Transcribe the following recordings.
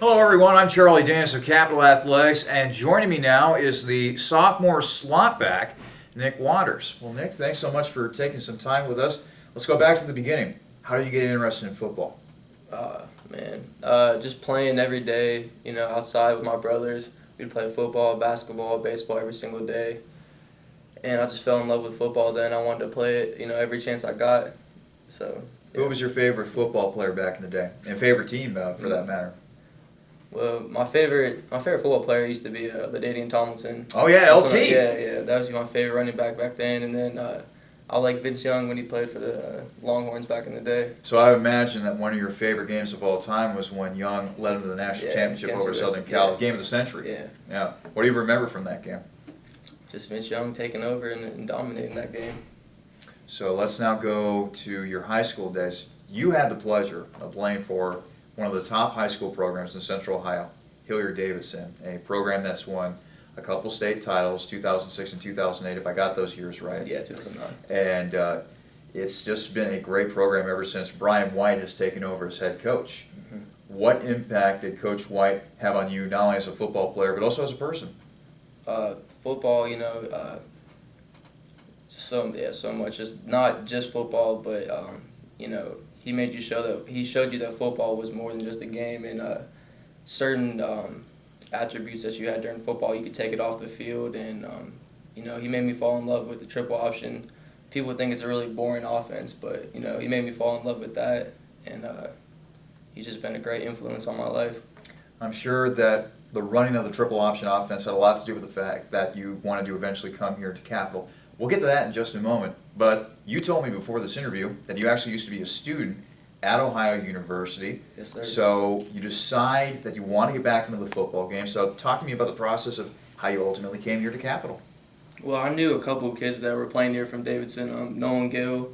Hello everyone, I'm Charlie Danis of Capital Athletics, and joining me now is the sophomore slotback, Nick Waters. Well, Nick, thanks so much for taking some time with us. Let's go back to the beginning. How did you get interested in football? Just playing every day, outside with my brothers. We'd play football, basketball, baseball every single day. And I just fell in love with football then. I wanted to play it, every chance I got. So. Yeah. Who was your favorite football player back in the day? And favorite team, for that matter? Well, my favorite football player used to be LaDainian Tomlinson. Oh yeah, LT. That was my favorite running back then. And then I liked Vince Young when he played for the Longhorns back in the day. So I imagine that one of your favorite games of all time was when Young led them to the national championship over Southern Cal, game of the century. Yeah. What do you remember from that game? Just Vince Young taking over and dominating that game. So let's now go to your high school days. You had the pleasure of playing for one of the top high school programs in Central Ohio, Hilliard Davidson, a program that's won a couple state titles, 2006 and 2008, if I got those years right. Yeah, 2009. And it's just been a great program ever since Brian White has taken over as head coach. Mm-hmm. What impact did Coach White have on you, not only as a football player, but also as a person? Football, so much. It's not just football, but he showed you that football was more than just a game, and certain attributes that you had during football, you could take it off the field, and he made me fall in love with the triple option. People think it's a really boring offense, but he made me fall in love with that, and he's just been a great influence on my life. I'm sure that the running of the triple option offense had a lot to do with the fact that you wanted to eventually come here to Capital. We'll get to that in just a moment, but you told me before this interview that you actually used to be a student at Ohio University. Yes, sir. So you decide that you want to get back into the football game. So talk to me about the process of how you ultimately came here to Capital. Well, I knew a couple of kids that were playing here from Davidson, Nolan Gill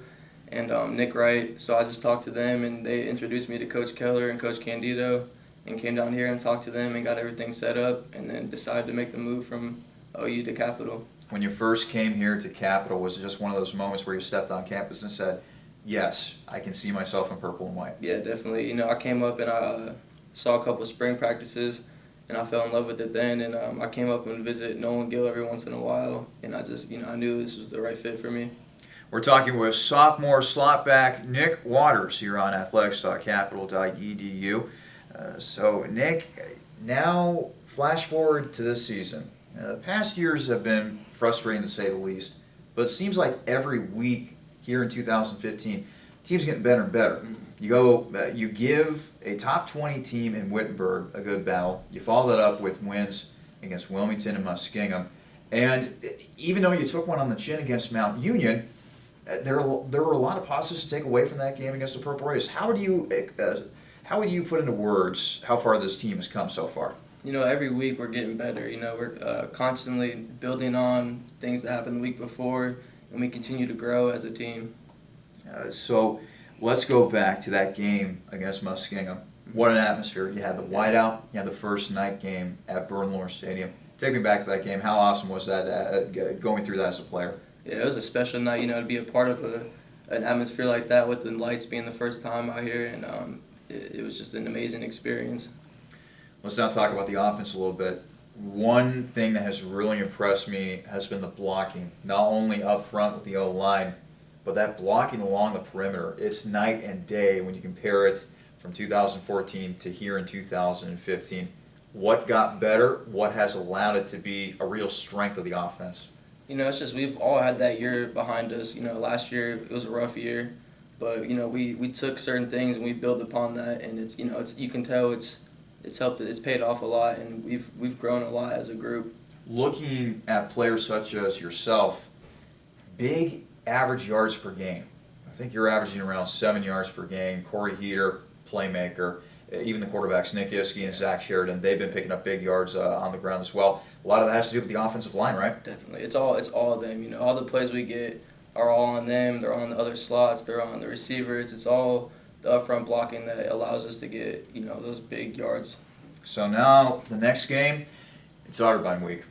and Nick Wright, so I just talked to them, and they introduced me to Coach Keller and Coach Candido, and came down here and talked to them and got everything set up, and then decided to make the move from OU to Capital. When you first came here to Capital, was it just one of those moments where you stepped on campus and said, yes, I can see myself in purple and white? Yeah, definitely. I came up and I saw a couple of spring practices, and I fell in love with it then, and I came up and visit Nolan Gill every once in a while, and I just, I knew this was the right fit for me. We're talking with sophomore slotback Nick Waters here on athletics.capital.edu. So, Nick, now flash forward to this season. The past years have been frustrating to say the least, but it seems like every week here in 2015, teams getting better and better. You give a top 20 team in Wittenberg a good battle. You follow that up with wins against Wilmington and Muskingum, and even though you took one on the chin against Mount Union, there were a lot of positives to take away from that game against the Purple Rays. How would you put into words how far this team has come so far? Every week we're getting better. We're constantly building on things that happened the week before, and we continue to grow as a team. So let's go back to that game against Muskingum. What an atmosphere. You had the whiteout, you had the first night game at Bernlohr Stadium. Take me back to that game. How awesome was that going through that as a player? Yeah, it was a special night, to be a part of an atmosphere like that with the lights being the first time out here, and it was just an amazing experience. Let's now talk about the offense a little bit. One thing that has really impressed me has been the blocking, not only up front with the O-line, but that blocking along the perimeter. It's night and day when you compare it from 2014 to here in 2015. What got better? What has allowed it to be a real strength of the offense? It's just we've all had that year behind us. Last year it was a rough year, but we took certain things and we built upon that, and it's you can tell it's helped. It's paid off a lot, and we've grown a lot as a group. Looking at players such as yourself, big average yards per game. I think you're averaging around 7 yards per game. Corey Heater, playmaker. Even the quarterbacks, Nick Iskey and Zach Sheridan, they've been picking up big yards on the ground as well. A lot of that has to do with the offensive line, right? Definitely. It's all of them. All the plays we get are all on them. They're on the other slots. They're on the receivers. It's all the upfront blocking that allows us to get, those big yards. So now the next game, it's Otterbein week.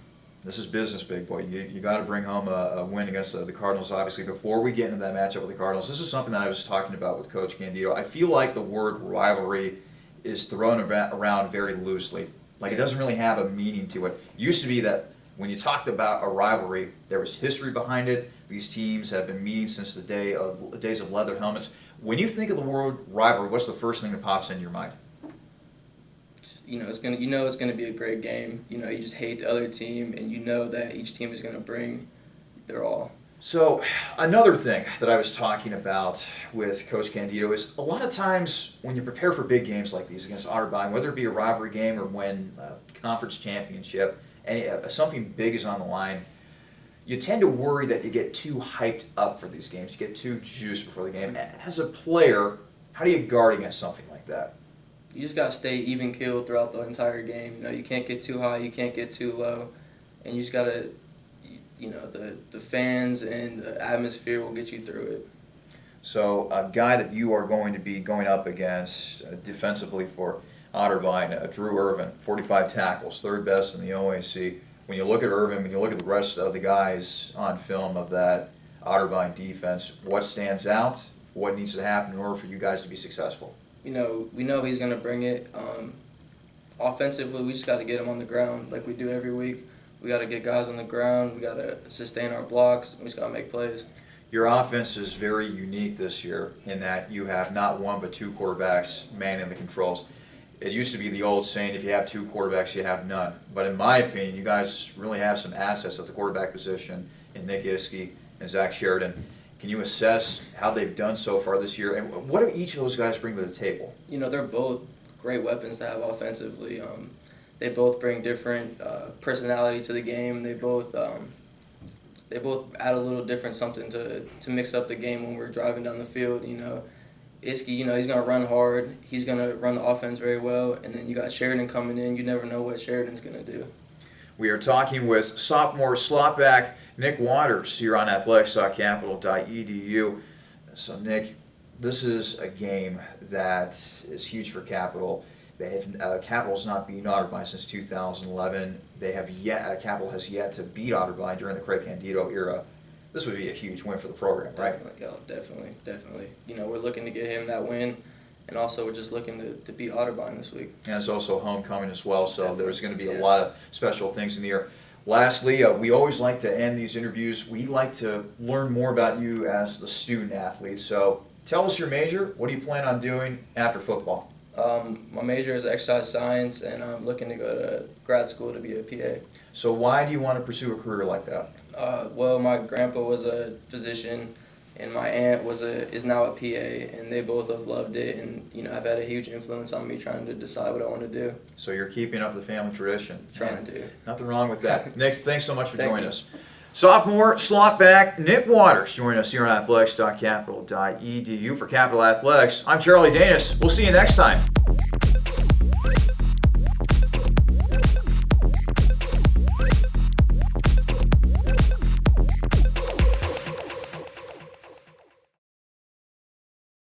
This is business, big boy. You got to bring home a win against the Cardinals, obviously. Before we get into that matchup with the Cardinals, this is something that I was talking about with Coach Candido. I feel like the word rivalry is thrown around very loosely. Like, it doesn't really have a meaning to it. It used to be that when you talked about a rivalry, there was history behind it. These teams have been meeting since the days of leather helmets. When you think of the word rivalry, what's the first thing that pops into your mind? It's gonna be a great game. You just hate the other team, and you know that each team is gonna bring their all. So another thing that I was talking about with Coach Candido is a lot of times when you prepare for big games like these against Otterbein, whether it be a rivalry game or when conference championship and something big is on the line, you tend to worry that you get too hyped up for these games. You get too juiced before the game. As a player, how do you guard against something like that? You just gotta stay even keeled throughout the entire game. You can't get too high, you can't get too low, and you just gotta. The fans and the atmosphere will get you through it. So a guy that you are going to be going up against defensively for Otterbein, Drew Irvin, 45 tackles, third best in the OAC. When you look at Irvin, when you look at the rest of the guys on film of that Otterbein defense, what stands out? What needs to happen in order for you guys to be successful? We know he's going to bring it. Offensively, we just got to get him on the ground like we do every week. We got to get guys on the ground. We got to sustain our blocks. We just got to make plays. Your offense is very unique this year in that you have not one but two quarterbacks manning the controls. It used to be the old saying, if you have two quarterbacks, you have none. But in my opinion, you guys really have some assets at the quarterback position in Nick Iskey and Zach Sheridan. Can you assess how they've done so far this year? And what do each of those guys bring to the table? They're both great weapons to have offensively. They both bring different personality to the game. They both add a little different something to mix up the game when we're driving down the field. Iskey, he's going to run hard. He's going to run the offense very well. And then you got Sheridan coming in. You never know what Sheridan's going to do. We are talking with sophomore slotback Nick Waters here on athletics.capital.edu. So, Nick, this is a game that is huge for Capital. They have Capital's not beaten Otterbein since 2011. Capital has yet to beat Otterbein during the Craig Candido era. This would be a huge win for the program, right? Definitely. We're looking to get him that win, and also we're just looking to beat Otterbein this week. And it's also homecoming as well, so there's going to be a lot of special things in the air. Lastly, we always like to end these interviews. We like to learn more about you as the student athlete. So tell us your major. What do you plan on doing after football? My major is exercise science, and I'm looking to go to grad school to be a PA. So why do you want to pursue a career like that? Well, my grandpa was a physician, and my aunt is now a PA, and they both have loved it, and have had a huge influence on me trying to decide what I want to do. So you're keeping up the family tradition. Trying to. Nothing wrong with that. Nick, thanks so much for joining us. Sophomore slotback Nick Waters joining us here on athletics.capital.edu for Capital Athletics. I'm Charlie Danis. We'll see you next time.